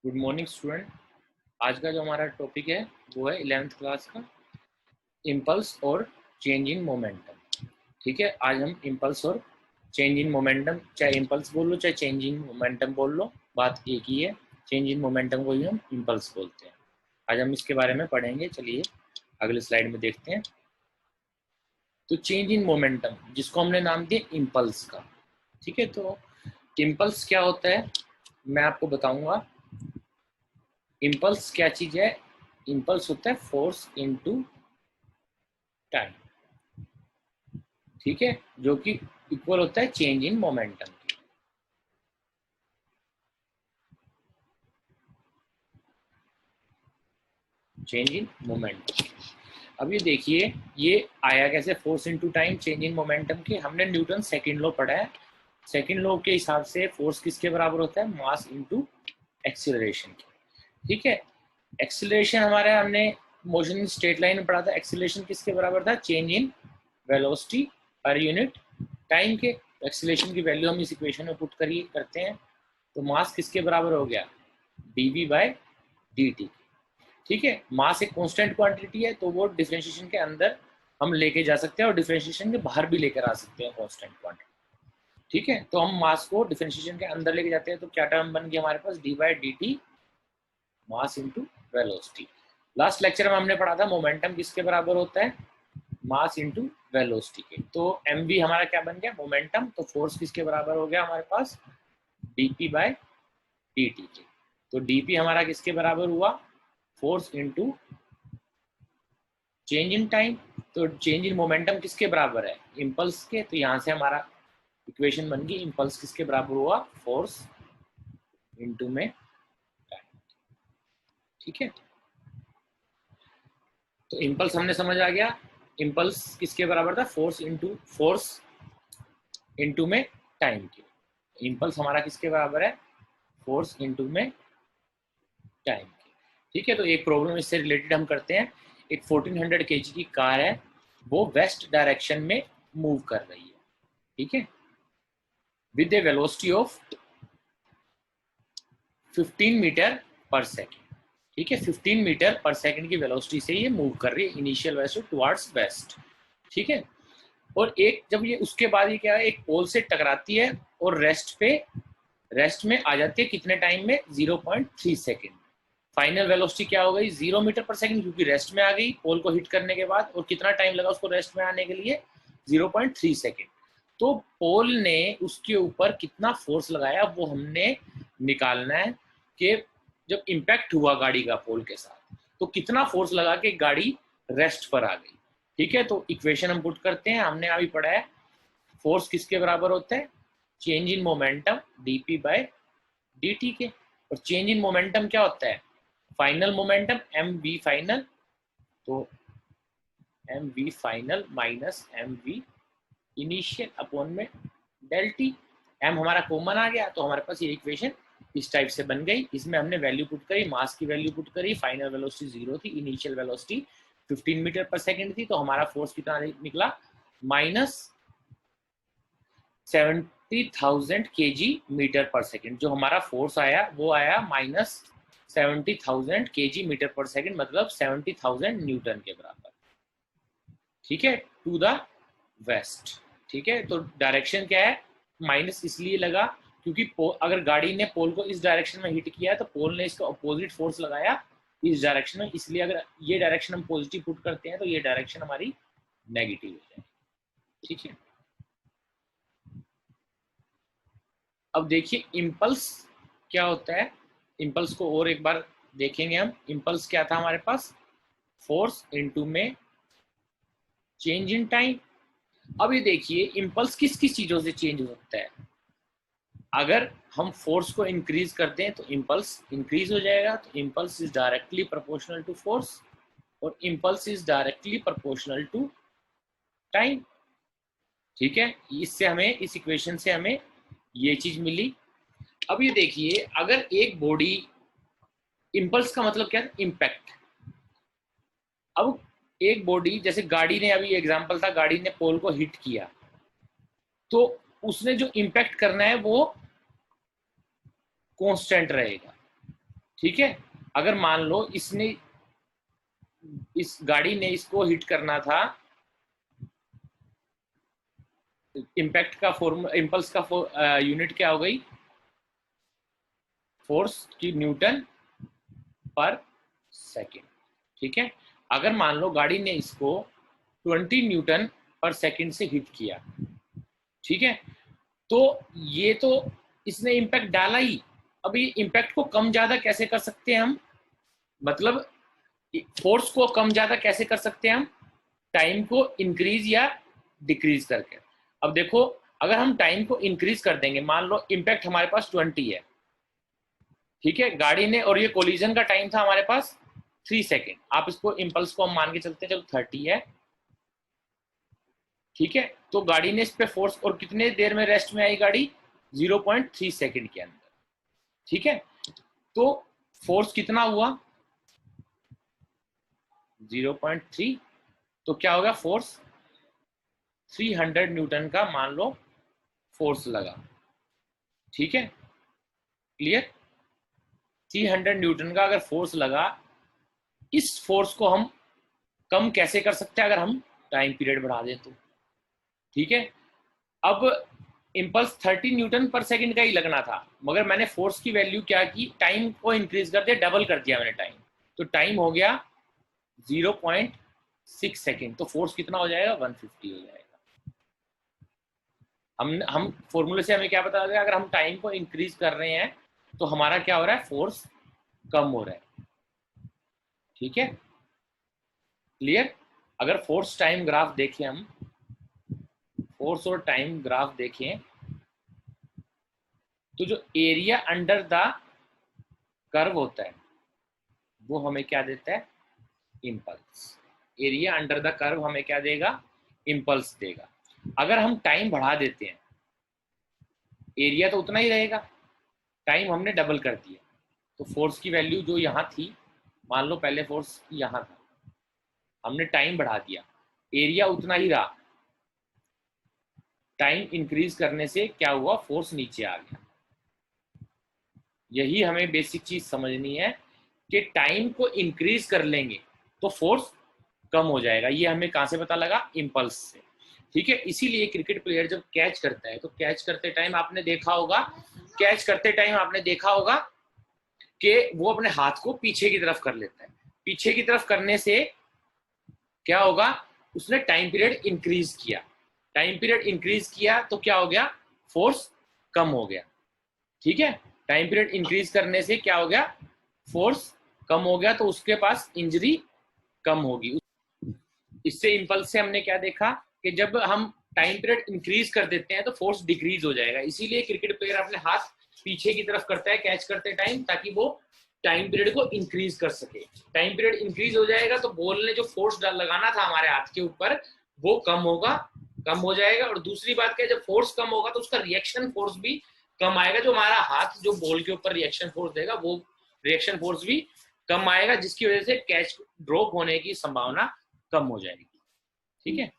Good morning student. आज का जो हमारा टॉपिक है वो है 11th क्लास का इम्पल्स और चेंज इन मोमेंटम। ठीक है, आज हम इम्पल्स और चेंज इन मोमेंटम, चाहे इम्पल्स बोल लो चाहे चेंज इन मोमेंटम बोल लो, बात एक ही है। चेंज इन मोमेंटम को ही हम इम्पल्स बोलते हैं। आज हम इसके बारे में पढ़ेंगे। चलिए अगले स्लाइड में देखते हैं। तो चेंज इन मोमेंटम, जिसको हमने नाम दिया इम्पल्स का। ठीक है, तो इम्पल्स क्या होता है मैं आपको बताऊंगा। इम्पल्स क्या चीज है? इम्पल्स होता है फोर्स इनटू टाइम। ठीक है, जो कि इक्वल होता है चेंज इन मोमेंटम की। चेंज इन मोमेंटम, अब ये देखिए ये आया कैसे? Force into time, change in momentum के। हमने न्यूटन सेकंड लॉ पढ़ा है। सेकंड लॉ के हिसाब से फोर्स किसके बराबर होता है? मास इनटू एक्सीलरेशन की। ठीक है, एक्सीलरेशन हमारा हमने मोशन इन स्ट्रेट लाइन में पढ़ा था। एक्सीलरेशन किसके बराबर था? Change in velocity per unit time के। एक्सीलरेशन की वैल्यू हम इस इक्वेशन में पुट करिए करते हैं, तो मास किसके बराबर हो गया? dv by dt। ठीक है, मास एक कांस्टेंट क्वांटिटी है, तो वो डिफरेंशिएशन के अंदर हम लेके जा सकते हैं और डिफरेंशिएशन के बाहर भी लेकर आ सकते हैं कांस्टेंट क्वांटिटी। ठीक है, तो हम मास को डिफरेंशिएशन के अंदर लेके जाते हैं, तो क्या टर्म बन गया हमारे पास? D by D T mass into velocity. Last lecture में हमने पढ़ा था मोमेंटम किसके बराबर होता है? मास इंटू वेलोसिटी के। तो एम वी हमारा क्या बन गया? मोमेंटम। तो फोर्स किसके बराबर हो गया हमारे पास? डीपी बाय dt के। तो dp हमारा किसके बराबर हुआ? Force into change in time. तो चेंज इन मोमेंटम किसके बराबर है? इम्पल्स के। तो यहां से हमारा इक्वेशन बन गई, इम्पल्स किसके बराबर हुआ? फोर्स इनटू में टाइम। ठीक है, तो इम्पल्स हमने समझ आ गया। इम्पल्स किसके बराबर था? फोर्स इनटू में टाइम के। इम्पल्स हमारा किसके बराबर है? फोर्स इनटू में टाइम के। ठीक है, तो एक प्रॉब्लम इससे रिलेटेड हम करते हैं। एक 1400 kg की कार है, वो वेस्ट डायरेक्शन में मूव कर रही है। ठीक है, with a velocity of 15 metre per second. ठीक है, 15 मीटर पर सेकेंड की वेलोसिटी से ये मूव कर रही है, इनिशियल वेलोसिटी टुवर्ड्स वेस्ट। ठीक है, और एक जब ये उसके बाद ये क्या है, एक पोल से टकराती है और रेस्ट में आ जाती है। कितने टाइम में? 0.3 सेकेंड। फाइनल वेलोसिटी क्या हो गई? 0 मीटर पर सेकंड, क्योंकि रेस्ट में आ गई पोल को हिट करने के बाद। और कितना टाइम लगा उसको रेस्ट में आने के लिए? 0.3 सेकेंड। तो पोल ने उसके ऊपर कितना फोर्स लगाया वो हमने निकालना है, कि जब इम्पैक्ट हुआ गाड़ी का पोल के साथ तो कितना फोर्स लगा के गाड़ी रेस्ट पर आ गई। ठीक है, तो इक्वेशन हम पुट करते हैं। हमने अभी पढ़ा है फोर्स किसके बराबर होता है? Change in momentum DP by dt के। और चेंज इन मोमेंटम क्या होता है? Final momentum M V final. तो M V final minus M V initial upon में डेल टी। एम हमारा कॉमन आ गया, तो हमारे पास ये इक्वेशन इस टाइप से बन गई। इसमें हमने वैल्यू पुट करी, मास की वैल्यू पुट करी, फाइनल वेलोसिटी 0 थी, initial velocity 15 metre per second थी। तो हमारा फोर्स कितना निकला? Minus 70,000 kg metre per second. जो हमारा फोर्स आया वो आया minus 70,000 kg metre per second, मतलब 70,000 न्यूटन के बराबर। ठीक है, टू द वेस्ट। ठीक है, तो डायरेक्शन क्या है? माइनस इसलिए लगा क्योंकि अगर गाड़ी ने पोल को इस डायरेक्शन में हिट किया तो पोल ने इसका अपोजिट फोर्स लगाया इस डायरेक्शन में, इसलिए अगर ये डायरेक्शन हम पॉजिटिव पुट करते हैं तो ये डायरेक्शन हमारी नेगेटिव हो जाएगी। ठीक है, अब देखिए इम्पल्स क्या होता है। इम्पल्स को और एक बार देखेंगे हम। इम्पल्स क्या था हमारे पास? फोर्स इनटू में चेंज इन टाइम। अब ये देखिए इम्पल्स किस किस चीजों से चेंज हो सकता है। अगर हम फोर्स को इंक्रीज करते हैं तो इम्पल्स इंक्रीज हो जाएगा। तो impulse is directly proportional to force और impulse is directly proportional to time. ठीक है, इससे हमें, इस इक्वेशन से हमें ये चीज मिली। अब ये देखिए अगर एक बॉडी, इम्पल्स का मतलब क्या है? इम्पैक्ट। अब एक बॉडी, जैसे गाड़ी ने, अभी एग्जांपल था, गाड़ी ने पोल को हिट किया तो उसने जो इम्पैक्ट करना है वो कांस्टेंट रहेगा। ठीक है, अगर मान लो इसने, इस गाड़ी ने इसको हिट करना था, इम्पैक्ट का फॉर्मूला, इम्पल्स का यूनिट क्या हो गई, फोर्स की न्यूटन पर सेकेंड। ठीक है, अगर मान लो गाड़ी ने इसको 20 न्यूटन पर सेकेंड से हिट किया, ठीक है, तो ये तो इसने इम्पैक्ट डाला ही, अब ये इम्पैक्ट को कम ज्यादा कैसे कर सकते हैं हम, मतलब फोर्स को कम ज्यादा कैसे कर सकते हैं हम, टाइम को इंक्रीज या डिक्रीज करके। अब देखो, अगर हम टाइम को इंक्रीज कर देंगे, मान लो इम्पैक्ट हमारे पास 20 है, ठीक है, गाड़ी ने, और ये कोलिजन का टाइम था हमारे पास 3 सेकेंड, आप इसको इम्पल्स को हम मान के चलते हैं, चलो 30 है, ठीक है, तो गाड़ी ने इस पे फोर्स, और कितने देर में रेस्ट में आई गाड़ी, 0.3 सेकेंड के अंदर। ठीक है, तो फोर्स कितना हुआ, 0.3, तो क्या होगा, फोर्स 300 न्यूटन का मान लो फोर्स लगा। ठीक है, क्लियर, 300 न्यूटन का अगर फोर्स लगा, इस फोर्स को हम कम कैसे कर सकते हैं, अगर हम टाइम पीरियड बढ़ा दें तो। ठीक है, अब इम्पल्स 30 न्यूटन पर सेकंड का ही लगना था, मगर मैंने फोर्स की वैल्यू क्या की, टाइम को इंक्रीज कर दिया, डबल कर दिया मैंने टाइम, तो टाइम हो गया 0.6 सेकेंड, तो फोर्स कितना हो जाएगा, 150 हो जाएगा। हम फॉर्मूले से हमें क्या पता लगा, अगर हम टाइम को इंक्रीज कर रहे हैं तो हमारा क्या हो रहा है, फोर्स कम हो रहा है। ठीक है, क्लियर, अगर फोर्स टाइम ग्राफ देखें हम, फोर्स और टाइम ग्राफ देखें, तो जो एरिया अंडर द कर्व होता है वो हमें क्या देता है, impulse. Area under the curve हमें क्या देगा, इम्पल्स देगा। अगर हम टाइम बढ़ा देते हैं, एरिया तो उतना ही रहेगा, टाइम हमने डबल कर दिया, तो फोर्स की वैल्यू जो यहाँ थी, मान लो पहले फोर्स यहाँ था, हमने टाइम बढ़ा दिया, एरिया उतना ही रहा, टाइम इंक्रीज करने से क्या हुआ, फोर्स नीचे आ गया। यही हमें बेसिक चीज समझनी है कि टाइम को इंक्रीज कर लेंगे तो फोर्स कम हो जाएगा। ये हमें कहां से पता लगा, इम्पल्स से। ठीक है, इसीलिए क्रिकेट प्लेयर जब कैच करता है तो कैच करते टाइम आपने देखा होगा, कैच करते टाइम आपने देखा होगा कि वो अपने हाथ को पीछे की तरफ कर लेता है। पीछे की तरफ करने से क्या होगा, उसने टाइम पीरियड इंक्रीज किया, टाइम पीरियड इंक्रीज किया तो क्या हो गया, फोर्स कम हो गया। ठीक है, टाइम पीरियड इंक्रीज करने से क्या हो गया, फोर्स कम हो गया, तो उसके पास इंजरी कम होगी। इससे इम्पल्स से हमने क्या देखा कि जब हम टाइम पीरियड इंक्रीज कर देते हैं तो फोर्स डिक्रीज हो जाएगा। इसीलिए क्रिकेट प्लेयर अपने हाथ पीछे की तरफ करता है कैच करते टाइम, ताकि वो टाइम पीरियड को इंक्रीज कर सके। टाइम पीरियड इंक्रीज हो जाएगा तो बॉल ने जो फोर्स लगाना था हमारे हाथ के ऊपर वो कम होगा, कम हो जाएगा। और दूसरी बात क्या है, जब फोर्स कम होगा तो उसका रिएक्शन फोर्स भी कम आएगा। जो हमारा हाथ जो बॉल के ऊपर रिएक्शन फोर्स देगा वो रिएक्शन फोर्स भी कम आएगा, जिसकी वजह से कैच ड्रॉप होने की संभावना कम हो जाएगी। ठीक है,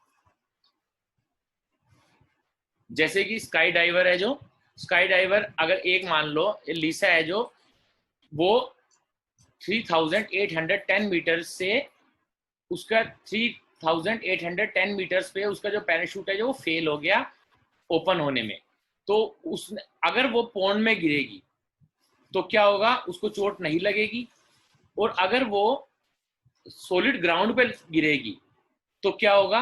जैसे कि स्काई डाइवर है, जो स्काई डाइवर अगर एक मान लो लिसा है जो वो 3810 मीटर से उसका 3810 मीटर्स पे उसका जो पैराशूट है जो वो फेल हो गया ओपन होने में, तो उसने अगर वो पॉन्ड में गिरेगी तो क्या होगा, उसको चोट नहीं लगेगी। और अगर वो सॉलिड ग्राउंड पे गिरेगी तो क्या होगा,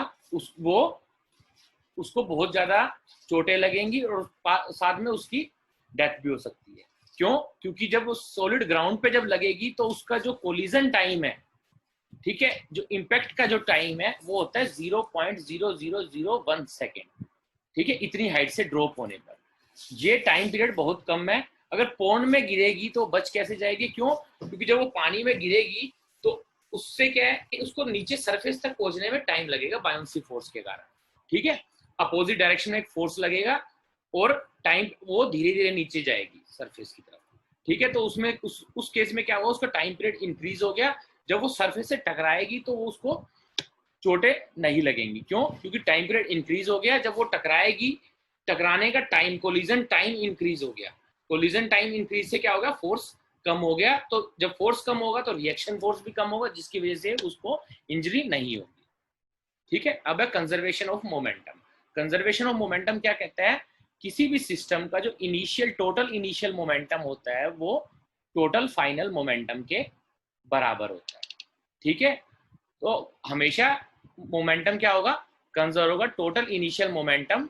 उसको बहुत ज्यादा चोटें लगेंगी और साथ में उसकी डेथ भी हो सकती है। क्यों, क्योंकि जब वो सॉलिड ग्राउंड पे जब लगेगी तो उसका जो कोलिजन टाइम है, ठीक है, जो इम्पैक्ट का जो टाइम है वो होता है 0.0001 सेकेंड। ठीक है, इतनी हाइट से ड्रॉप होने पर ये टाइम पीरियड बहुत कम है। अगर पॉन्ड में गिरेगी तो बच कैसे जाएगी, क्यों, क्योंकि जब वो पानी में गिरेगी तो उससे क्या है कि उसको नीचे सरफेस तक पहुंचने में टाइम लगेगा बायोंसी फोर्स के कारण। ठीक है, अपोजिट डायरेक्शन में एक फोर्स लगेगा और टाइम वो धीरे धीरे नीचे जाएगी सरफेस की तरफ। ठीक है, तो उसमें उस केस में क्या हुआ, उसका टाइम पीरियड इंक्रीज हो गया। जब वो सरफेस से टकराएगी तो वो उसको चोटें नहीं लगेंगी। क्यों, क्योंकि टाइम पीरियड इंक्रीज हो गया। जब वो टकराएगी, टकराने का टाइम, कोलिजन टाइम इंक्रीज हो गया। कोलिजन टाइम इंक्रीज से क्या होगा, फोर्स कम हो गया, तो जब फोर्स कम होगा तो रिएक्शन फोर्स भी कम होगा, जिसकी वजह से उसको इंजरी नहीं होगी। ठीक है, अब है conservation of momentum. Conservation of momentum क्या कहता है, किसी भी सिस्टम का जो टोटल इनिशियल मोमेंटम होता है वो टोटल फाइनल मोमेंटम के बराबर होता है। ठीक है, तो हमेशा मोमेंटम क्या होगा, कंजर्व होगा, total initial momentum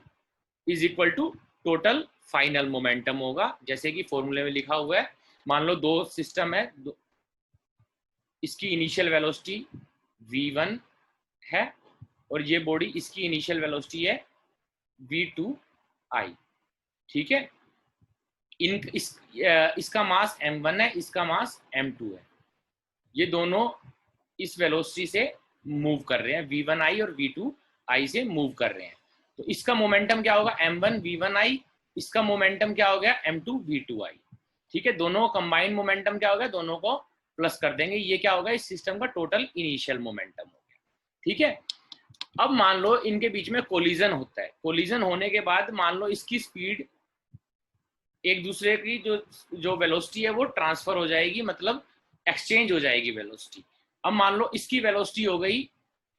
is equal to total final momentum होगा, जैसे कि फॉर्मूले में लिखा हुआ है। मान लो दो सिस्टम है, इसकी इनिशियल वेलोसिटी v1 है और ये बॉडी इसकी इनिशियल वेलोसिटी है v2i। ठीक है, इसका मास m1 है, इसका मास m2 है। ये दोनों इस वेलोसिटी से मूव कर रहे हैं, v1i और v2i से मूव कर रहे हैं। तो इसका मोमेंटम क्या होगा, m1 v1i, इसका मोमेंटम क्या हो गया, m2 v2i। ठीक है, दोनों कंबाइंड मोमेंटम क्या हो गया, दोनों को प्लस कर देंगे, ये क्या होगा, इस सिस्टम का टोटल इनिशियल मोमेंटम हो गया। ठीक है, अब मान लो इनके बीच में कोलिजन होता है, कोलिजन होने के बाद मान लो इसकी स्पीड एक दूसरे की जो वेलोसिटी है वो ट्रांसफर हो जाएगी, मतलब एक्सचेंज हो जाएगी वेलोसिटी। अब मान लो इसकी वेलोसिटी हो गई,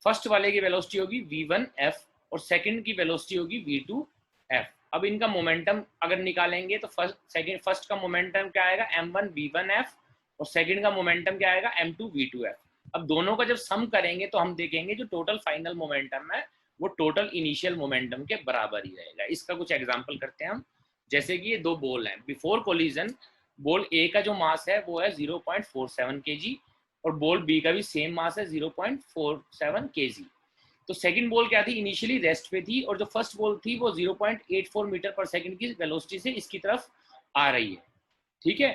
फर्स्ट वाले की वेलोसिटी होगी v1f और सेकंड की वेलोसिटी होगी v2f। अब इनका मोमेंटम अगर निकालेंगे तो फर्स्ट का मोमेंटम क्या आएगा, m1 v1f और सेकंड का मोमेंटम क्या आएगा, m2 v2f। अब दोनों का जब सम करेंगे तो हम देखेंगे जो टोटल फाइनल मोमेंटम है वो टोटल इनिशियल मोमेंटम के बराबर ही रहेगा। इसका कुछ एग्जांपल करते हैं हम। जैसे कि ये दो बॉल हैं, बिफोर कोलिजन बॉल ए का जो मास है वो है 0.47 kg और बॉल बी का भी सेम मास है 0.47 kg। तो सेकंड बॉल क्या थी, इनिशियली रेस्ट पे थी और जो फर्स्ट बॉल थी वो 0.84 मीटर पर सेकंड की वेलोसिटी से इसकी तरफ आ रही है। ठीक है,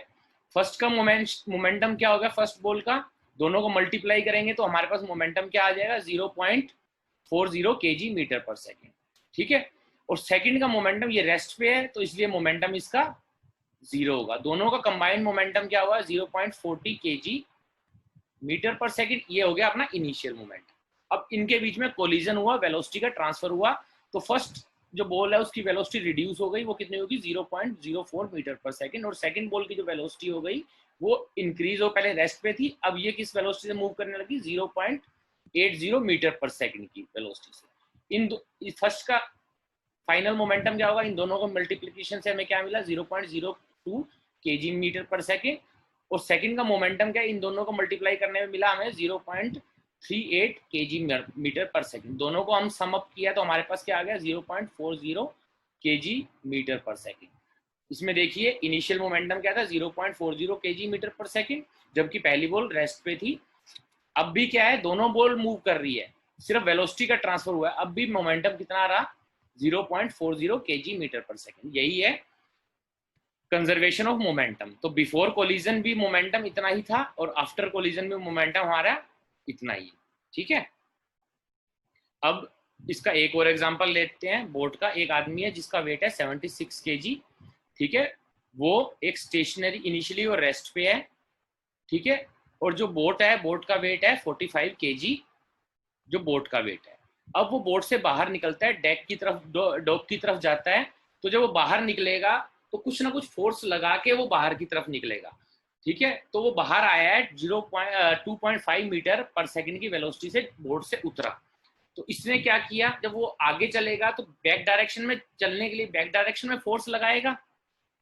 फर्स्ट का मोमेंटम क्या होगा, फर्स्ट बॉल का, दोनों को मल्टीप्लाई करेंगे तो हमारे पास मोमेंटम क्या आ जाएगा, 0.40 kg मीटर पर सेकेंड। ठीक है, और सेकंड का मोमेंटम ये रेस्ट पे है तो इसलिए मोमेंटम इसका 0 होगा। दोनों का कंबाइंड मोमेंटम क्या हुआ, 0.40 kg मीटर पर सेकंड, ये हो गया अपना इनिशियल मोमेंटम। अब इनके बीच में कोलिजन हुआ, वेलोसिटी का ट्रांसफर हुआ, तो फर्स्ट जो बॉल है उसकी वेलोसिटी रिड्यूस हो गई, वो कितनी होगी, 0.04 मीटर पर सेकंड, और सेकंड बॉल की जो वेलोसिटी हो गई वो इंक्रीज हो, पहले रेस्ट पे थी, अब ये किस वेलोसिटी से मूव करने लगी, 0.80 मीटर पर सेकंड की वेलोसिटी से। इन फर्स्ट का फाइनल मोमेंटम क्या होगा, इन दोनों को मल्टीप्लिकेशन से हमें क्या मिला, 0.02 kg मीटर पर सेकंड, और सेकंड का मोमेंटम क्या, इन दोनों को मल्टीप्लाई करने में मिला हमें 0.38 kg मीटर पर सेकंड। दोनों को हम सम अप किया तो हमारे पास क्या आ गया, 0.40 kg मीटर पर सेकंड। इसमें देखिए इनिशियल मोमेंटम क्या था, 0.40 kg मीटर पर सेकंड, जबकि पहली बॉल रेस्ट पे थी। अब भी क्या है, दोनों बॉल मूव कर रही है, सिर्फ वेलोसिटी का ट्रांसफर हुआ है, अब भी मोमेंटम कितना रहा, 0.40 kg मीटर पर सेकंड। यही है कंजर्वेशन ऑफ मोमेंटम। तो बिफोर कोलिजन भी मोमेंटम इतना ही था और आफ्टर कोलिजन भी मोमेंटम हमारा इतना ही। ठीक है, अब इसका एक और एग्जांपल लेते हैं। बोट का एक आदमी है जिसका वेट है 76 kg। ठीक है, वो एक स्टेशनरी इनिशियली और रेस्ट पे है। ठीक है, और जो बोट है, बोट का वेट है 45 kg, जो बोट का वेट है। अब वो बोट से बाहर निकलता है, डेक की तरफ, डॉक की तरफ जाता है, तो जब वो बाहर निकलेगा तो कुछ ना कुछ फोर्स लगा के वो बाहर की तरफ निकलेगा। ठीक है, तो वो बाहर आया है 2.5 मीटर पर सेकंड की वेलोसिटी से बोट से उतरा। तो इसने क्या किया, जब वो आगे चलेगा तो बैक डायरेक्शन में चलने के लिए बैक डायरेक्शन में फोर्स लगाएगा,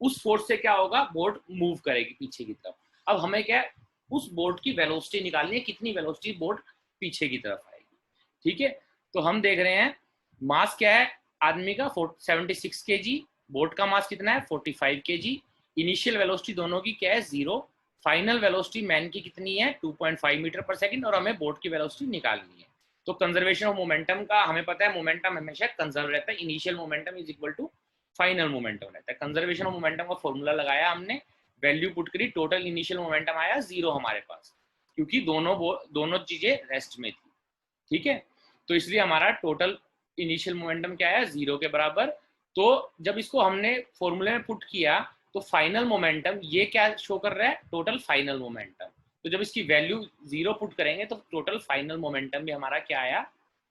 उस फोर्स से क्या होगा, बोट मूव करेगी पीछे की तरफ। अब हमें क्या है, उस बोट की वेलोसिटी निकालनी है, कितनी वेलोसिटी बोट पीछे की तरफ आएगी। ठीक है, तो हम देख रहे हैं मास क्या है आदमी का 76 kg, बोट का मास कितना है 45 kg, इनिशियल वेलोसिटी दोनों की क्या है 0, फाइनल वेलोसिटी मैन की कितनी है 2.5 मीटर पर सेकंड, और हमें बोट की वेलोसिटी निकालनी है। तो कंजर्वेशन ऑफ मोमेंटम का हमें पता है, मोमेंटम हमेशा कंजर्व रहता है, initial momentum is equal to final momentum रहता है। कंजर्वेशन ऑफ मोमेंटम का फॉर्मूला लगाया हमने, वैल्यू पुट करी, टोटल इनिशियल मोमेंटम आया 0 हमारे पास, क्योंकि दोनों चीजें रेस्ट में थी। ठीक है, तो इसलिए हमारा टोटल इनिशियल मोमेंटम क्या है 0 के बराबर। तो जब इसको हमने फॉर्मूले में पुट किया तो फाइनल मोमेंटम ये क्या शो कर रहा है, टोटल फाइनल मोमेंटम। तो जब इसकी वैल्यू 0 पुट करेंगे तो टोटल फाइनल मोमेंटम भी हमारा क्या आया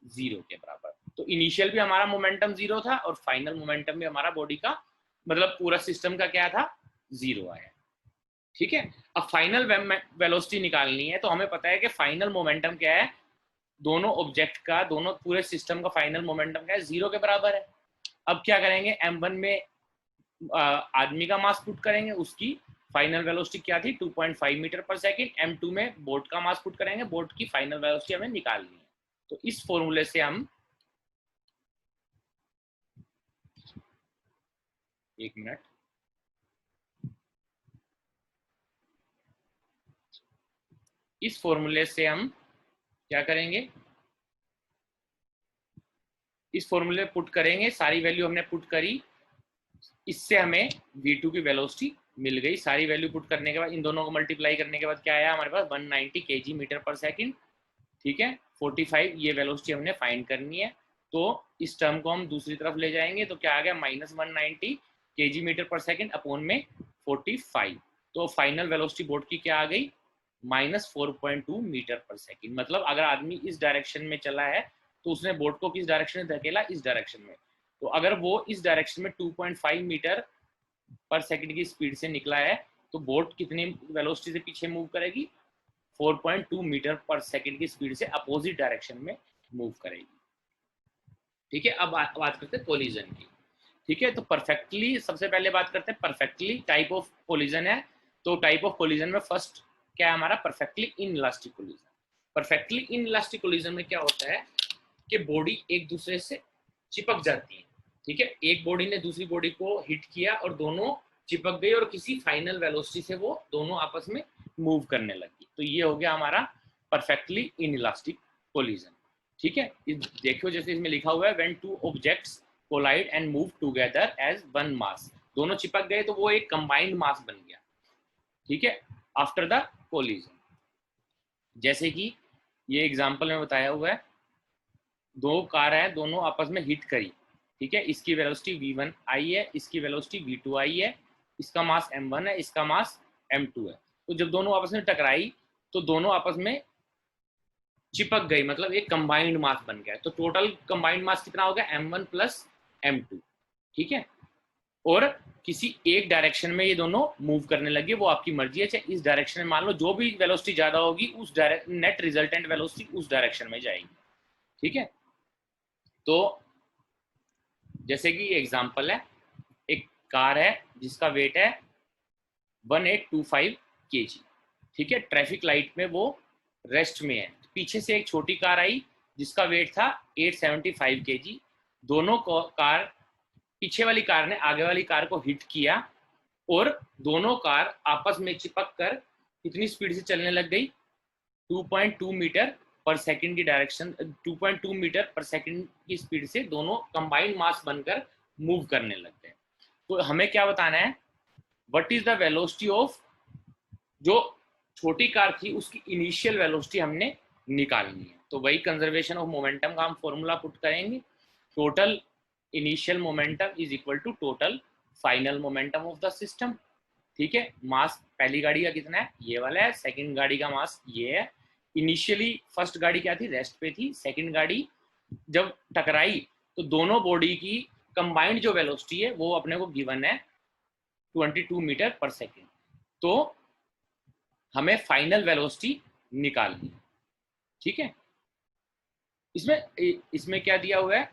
0 के बराबर। तो इनिशियल भी हमारा मोमेंटम 0 था और फाइनल मोमेंटम भी हमारा बॉडी का, मतलब पूरा सिस्टम का क्या था 0 आया। ठीक है, अब फाइनल वेलोसिटी निकालनी है, तो हमें पता है कि फाइनल मोमेंटम क्या है, दोनों ऑब्जेक्ट का, दोनों पूरे सिस्टम का फाइनल मोमेंटम क्या है, 0 के बराबर है। अब क्या करेंगे, m1 में आदमी का मास पुट करेंगे, उसकी फाइनल वेलोसिटी क्या थी 2.5 मीटर पर सेकेंड। m2 में बोट का मास पुट करेंगे, बोट की फाइनल वेलोसिटी हमें निकालनी है। तो इस फॉर्मूले से हम, एक मिनट, इस फॉर्मूले से हम क्या करेंगे, इस फॉर्मूले पुट करेंगे, सारी वैल्यू हमने पुट करी, इससे हमें v2 की वेलोसिटी मिल गई। सारी वैल्यू पुट करने के बाद, इन दोनों को मल्टीप्लाई करने के बाद क्या आया हमारे पास, 190 kg मीटर पर सेकंड। ठीक है, 45 ये वेलोसिटी हमने फाइंड करनी है। तो इस टर्म को हम दूसरी तरफ ले जाएंगे, तो क्या आ गया, -190 kg मीटर पर सेकंड अपॉन में 45। तो फाइनल वेलोसिटी बोट की क्या आ गई, -4.2 मीटर पर सेकंड। मतलब अगर आदमी इस डायरेक्शन में चला है तो उसने बोट को किस डायरेक्शन में धकेला, इस डायरेक्शन में। तो अगर वो इस डायरेक्शन में 2.5 मीटर पर सेकंड की स्पीड से निकला है, तो बोट कितनी वेलोसिटी से पीछे मूव करेगी, 4.2 मीटर पर सेकंड की स्पीड से अपोजिट डायरेक्शन में मूव करेगी। ठीक है, अब बात करते हैं कोलिजन की। ठीक है, तो परफेक्टली, सबसे पहले बात करते हैं परफेक्टली टाइप ऑफ कोलिजन है। तो टाइप ऑफ कोलिजन में फर्स्ट क्या है हमारा, perfectly inelastic collision. Perfectly inelastic collision में क्या होता है कि बॉडी एक दूसरे से चिपक जाती है। ठीक है, एक बॉडी ने दूसरी बॉडी को हिट किया और दोनों चिपक गई और किसी फाइनल वेलोसिटी से वो दोनों आपस में मूव करने लगी। तो ये हो गया हमारा परफेक्टली इनइलास्टिक कोलिजन। ठीक है, देखो जैसे इसमें लिखा हुआ है, when two objects collide and move together as one mass, दोनों चिपक गए तो वो एक कंबाइंड मास बन गया। ठीक है, आफ्टर द कोलिजन, जैसे कि ये एग्जांपल में बताया हुआ है, दो कार है, दोनों आपस में हिट करी। ठीक है, इसकी वेलोसिटी v1 आई है, इसकी वेलोसिटी v2 आई है, इसका मास m1 है, इसका मास m2 है। तो जब दोनों आपस में टकराई तो दोनों आपस में चिपक गई, मतलब एक कंबाइंड मास बन गया। तो टोटल कंबाइंड मास कितना हो गया, m1 प्लस m2। ठीक है, और किसी एक डायरेक्शन में ये दोनों मूव करने लगे, वो आपकी मर्जी है, चाहे इस डायरेक्शन में, मान लो जो भी वेलोसिटी ज्यादा होगी उस नेट रिजल्टेंट वेलोसिटी उस डायरेक्शन में जाएगी। ठीक है, तो जैसे कि ये एग्जांपल है, एक कार है जिसका वेट है 1825 kg। ठीक है, ट्रैफिक लाइट में वो रेस्ट में है। पीछे से एक छोटी कार आई जिसका वेट था 875 kg। दोनों कार, पीछे वाली कार ने आगे वाली कार को हिट किया और दोनों कार आपस में चिपक कर कितनी स्पीड से चलने लग गई, 2.2 मीटर पर सेकंड की डायरेक्शन, 2.2 मीटर पर सेकंड की स्पीड से दोनों कंबाइंड मास बनकर मूव करने लग गए। तो हमें क्या बताना है, what is the velocity of, जो छोटी कार थी उसकी इनिशियल वेलोसिटी हमने निकालनी है। तो वही कंजर्वेशन ऑफ मोमेंटम का हम फॉर्मूला पुट करेंगे, total initial momentum is equal to total final momentum of the system. ठीक है, मास पहली गाड़ी का कितना है, ये वाला है, सेकंड गाड़ी का मास ये है। इनिशियली फर्स्ट गाड़ी क्या थी, रेस्ट पे थी। सेकंड गाड़ी जब टकराई तो दोनों बॉडी की कंबाइंड जो वेलोसिटी है वो अपने को गिवन है 22 मीटर पर सेकंड। तो हमें फाइनल वेलोसिटी निकालनी है। ठीक है, इसमें इसमें क्या दिया हुआ है,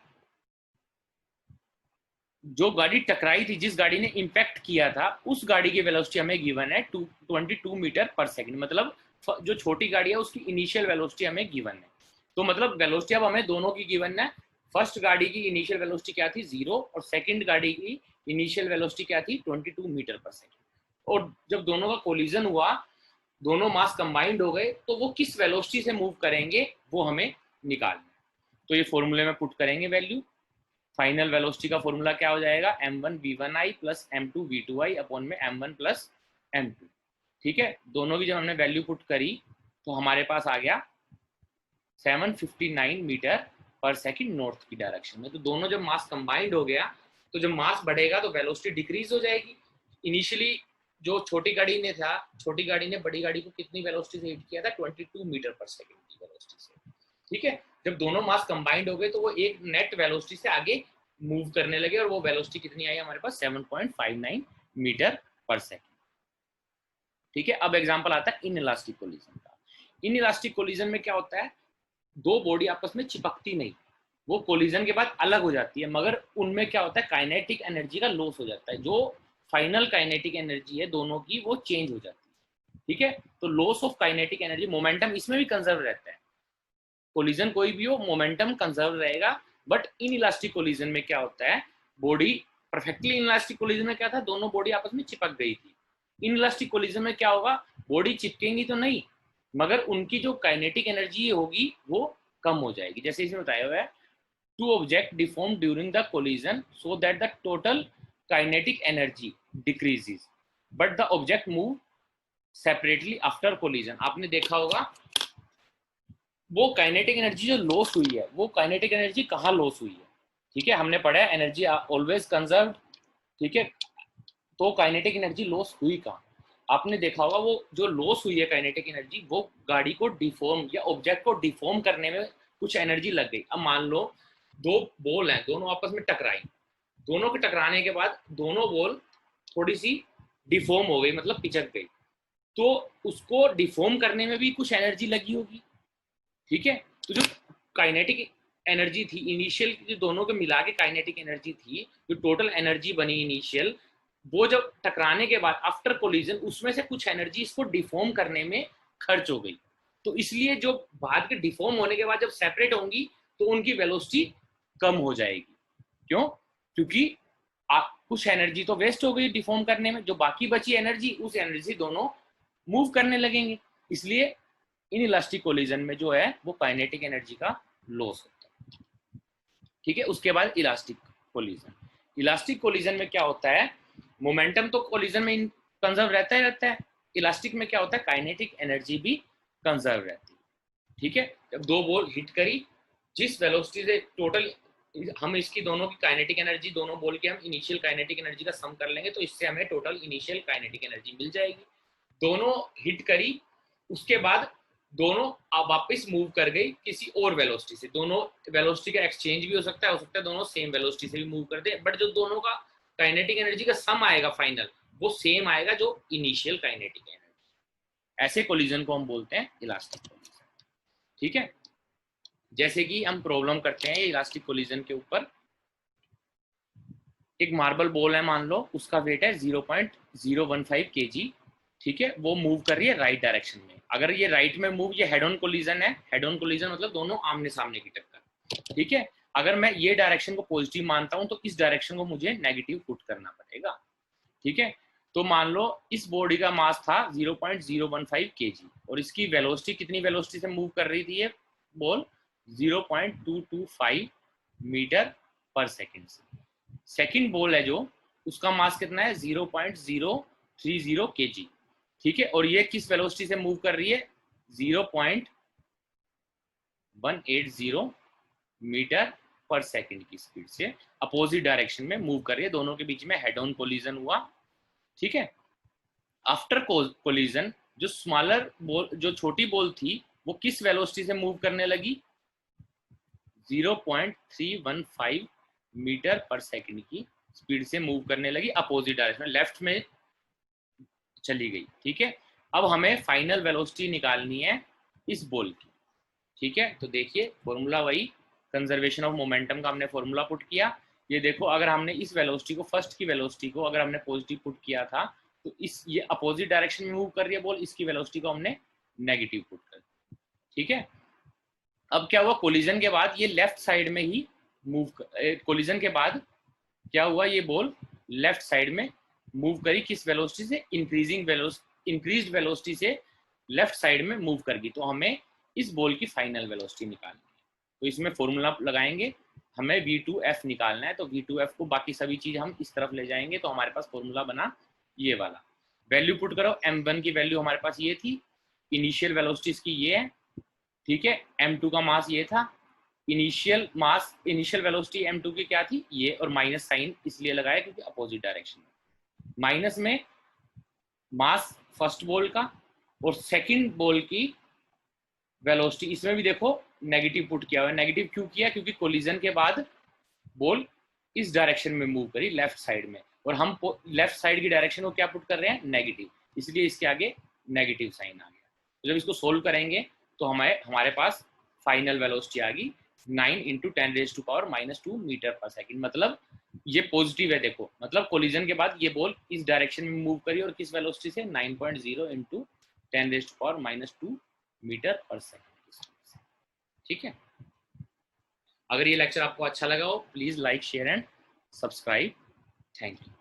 जो गाड़ी टकराई थी, जिस गाड़ी ने इंपैक्ट किया था, उस गाड़ी की वेलोसिटी हमें गिवन है 22 मीटर पर सेकंड। मतलब जो छोटी गाड़ी है उसकी इनिशियल वेलोसिटी हमें गिवन है। तो मतलब वेलोसिटी अब हमें दोनों की गिवन है। फर्स्ट गाड़ी की इनिशियल वेलोसिटी क्या थी, 0, और सेकंड गाड़ी की इनिशियल वेलोसिटी क्या थी, 22 मीटर पर सेकंड। और जब दोनों का कोलिजन हुआ, दोनों मास कंबाइंड हो गए, तो वो किस वेलोसिटी से मूव करेंगे वो हमें निकालना है। तो ये फॉर्मूले में पुट करेंगे वैल्यू। फाइनल वेलोसिटी का फॉर्मूला क्या हो जाएगा, m1 v1i plus m2 v2i upon में m1 प्लस m2। ठीक है, दोनों की जब हमने वैल्यू पुट करी तो हमारे पास आ गया 759 मीटर पर सेकंड नॉर्थ की डायरेक्शन में। तो दोनों जब मास कंबाइंड हो गया, तो जब मास बढ़ेगा तो वेलोसिटी डिक्रीज हो जाएगी। इनिशियली जो छोटी गाड़ी ने था, छोटी गाड़ी ने बड़ी गाड़ी को कितनी वेलोसिटी से हिट किया था, 22 मीटर पर सेकंड की वेलोसिटी से। ठीक है, जब दोनों मास कंबाइंड हो गए तो वो एक नेट वेलोसिटी से आगे मूव करने लगे, और वो वेलोसिटी कितनी आई हमारे पास, 7.59 मीटर पर सेकंड। ठीक है, अब एग्जांपल आता है इनइलास्टिक कोलिजन का। इनइलास्टिक कोलिजन में क्या होता है, दो बॉडी आपस में चिपकती नहीं, वो कोलिजन के बाद अलग हो जाती है, मगर उनमें क्या होता है, काइनेटिक एनर्जी का लॉस हो जाता है, जो फाइनल काइनेटिक एनर्जी है दोनों की वो चेंज हो जाती है। ठीक है, तो loss of kinetic energy, momentum इसमें भी कंजर्व रहता है, कोलिजन कोई भी हो मोमेंटम कंजर्व रहेगा। बट इन इलास्टिक कोलिजन में क्या होता है, body perfectly in elastic collision में क्या था, दोनों बॉडी आपस में चिपक गई थी। इन इलास्टिक कोलिजन में क्या होगा, बॉडी चिपकेंगी तो नहीं, मगर उनकी जो काइनेटिक एनर्जी होगी वो कम हो जाएगी। जैसे इसमें बताया हुआ है, two object deform during the collision so that the total kinetic energy decreases but the object move separately after collision. आपने देखा होगा वो काइनेटिक एनर्जी जो लॉस हुई है, वो काइनेटिक एनर्जी कहाँ लॉस हुई है। ठीक है, हमने पढ़ा है एनर्जी ऑलवेज कंजर्व्ड। ठीक है, तो काइनेटिक एनर्जी लॉस हुई कहाँ, आपने देखा होगा वो जो लॉस हुई है काइनेटिक एनर्जी, वो गाड़ी को डिफॉर्म या ऑब्जेक्ट को डिफॉर्म करने में कुछ एनर्जी लग गई। अब मान लो दो बॉल हैं, दोनों आपस में टकराई, दोनों के टकराने के बाद दोनों बॉल थोड़ी सी डिफॉर्म हो गई, मतलब पिचक गई, तो उसको डिफॉर्म करने में भी कुछ एनर्जी लगी होगी। ठीक है, तो जो काइनेटिक एनर्जी थी इनिशियल, जो दोनों के मिला के काइनेटिक एनर्जी थी, जो टोटल एनर्जी बनी इनिशियल, वो जब टकराने के बाद आफ्टर कोलिजन उसमें से कुछ एनर्जी इसको डिफॉर्म करने में खर्च हो गई। तो इसलिए जो बाद के डिफॉर्म होने के बाद जब सेपरेट होंगी तो उनकी वेलोसिटी कम हो जाएगी। क्यों? क्योंकि कुछ एनर्जी तो वेस्ट हो गई डिफॉर्म करने में, जो बाकी बची एनर्जी, उस एनर्जी से दोनों मूव करने लगेंगे। इसलिए इन इलास्टिक कोलिजन में जो है वो काइनेटिक एनर्जी का लॉस होता है। ठीक है, उसके बाद इलास्टिक कोलिजन। इलास्टिक कोलिजन में क्या होता है, मोमेंटम तो कोलिजन में कंजर्व रहता ही रहता है, इलास्टिक में क्या होता है, काइनेटिक एनर्जी भी कंजर्व रहती है। ठीक है, जब दो बॉल हिट करी, जिस वेलोसिटी से टोटल, हम इसकी दोनों की काइनेटिक एनर्जी, दोनों बॉल की हम इनिशियल काइनेटिक एनर्जी का सम कर लेंगे, तो इससे हमें टोटल इनिशियल काइनेटिक एनर्जी मिल जाएगी। दोनों हिट करी, उसके बाद दोनों वापस मूव कर गई किसी और वेलोसिटी से, दोनों वेलोसिटी का एक्सचेंज भी हो सकता है दोनों सेम वेलोसिटी से भी मूव कर दे, बट जो दोनों का काइनेटिक एनर्जी का सम आएगा फाइनल, वो सेम आएगा जो इनिशियल काइनेटिक एनर्जी। ऐसे कोलिजन को हम बोलते हैं इलास्टिक कोलिजन। ठीक है, जैसे कि हम प्रॉब्लम करते हैं इलास्टिक कोलिजन के ऊपर। एक मार्बल बॉल है, मान लो उसका वेट है 0.015 kg। ठीक है, वो मूव कर रही है राइट डायरेक्शन में। अगर ये राइट में मूव, ये हेड ऑन कोलिजन है, हेड ऑन कोलिजन मतलब दोनों आमने सामने की टक्कर। ठीक है, अगर मैं ये डायरेक्शन को पॉजिटिव मानता हूं तो इस डायरेक्शन को मुझे नेगेटिव पुट करना पड़ेगा। ठीक है, तो मान लो इस बॉडी का मास था 0.015 kg और इसकी वेलोसिटी कितनी वेलोसिटी से मूव कर रही थी ये बॉल, 0.225 मीटर पर सेकेंड से। सेकेंड बॉल है जो, उसका मास कितना है 0.030 kg। ठीक है, और ये किस वेलोसिटी से मूव कर रही है, 0.180 मीटर पर सेकेंड की स्पीड से अपोजिट डायरेक्शन में मूव कर रही है, दोनों के बीच में हेड ऑन कोलिजन हुआ। ठीक है, आफ्टर कोलिजन जो स्मॉलर बॉल, जो छोटी बॉल थी, वो किस वेलोसिटी से मूव करने लगी, 0.315 मीटर पर सेकेंड की स्पीड से मूव करने लगी, अपोजिट डायरेक्शन में, लेफ्ट में चली गई। ठीक है, अब हमें फाइनल वेलोसिटी निकालनी है इस बॉल की। ठीक है, तो देखिए फॉर्मूला वही कंजर्वेशन ऑफ मोमेंटम का हमने फॉर्मूला पुट किया। ये देखो, अगर हमने इस वेलोसिटी को, फर्स्ट की वेलोसिटी को अगर हमने पॉजिटिव पुट किया था, तो इस, ये अपोजिट डायरेक्शन में मूव कर रही है बॉल, इसकी वेलोसिटी को हमने नेगेटिव पुट कर दिया। ठीक है, अब क्या हुआ, कोलिजन के बाद ये लेफ्ट साइड में ही मूव, कोलिजन के बाद क्या हुआ, ये बॉल लेफ्ट साइड में मूव करी, किस वेलोसिटी से, इंक्रीज्ड वेलोसिटी से लेफ्ट साइड में मूव कर गई। तो हमें इस बॉल की फाइनल वेलोसिटी निकालनी है, तो इसमें फॉर्मूला लगाएंगे, हमें V2F निकालना है। तो V2F को बाकी सभी चीज हम इस तरफ ले जाएंगे, तो हमारे पास फॉर्मूला बना ये वाला, वैल्यू पुट करो, m1 की वैल्यू हमारे पास ये थी, इनिशियल वेलोसिटी इसकी ये है। ठीक है, m2 का मास ये था, initial mass, initial velocity m2 की क्या थी ये, और माइनस साइन इसलिए लगाया क्योंकि अपोजिट डायरेक्शन में, माइनस में मास फर्स्ट बॉल का और सेकंड बॉल की वेलोसिटी, इसमें भी देखो नेगेटिव पुट किया हुआ है। नेगेटिव क्यों किया, क्योंकि कोलिजन के बाद बॉल इस डायरेक्शन में मूव करी लेफ्ट साइड में, और हम लेफ्ट साइड की डायरेक्शन को क्या पुट कर रहे हैं, नेगेटिव। इसलिए इसके आगे नेगेटिव साइन आ गया। तो जब इसको सोल्व करेंगे तो हमारे पास फाइनल वेलोसिटी आ गई 9 × 10⁻⁻² मीटर पर सेकंड। मतलब ये पॉजिटिव है, देखो मतलब कोलिजन के बाद ये बॉल इस डायरेक्शन में मूव करी और किस वेलोसिटी से 9.0 × 10⁻⁻² मीटर पर सेकंड। ठीक है, अगर ये लेक्चर आपको अच्छा लगा हो please like share and subscribe. Thank you.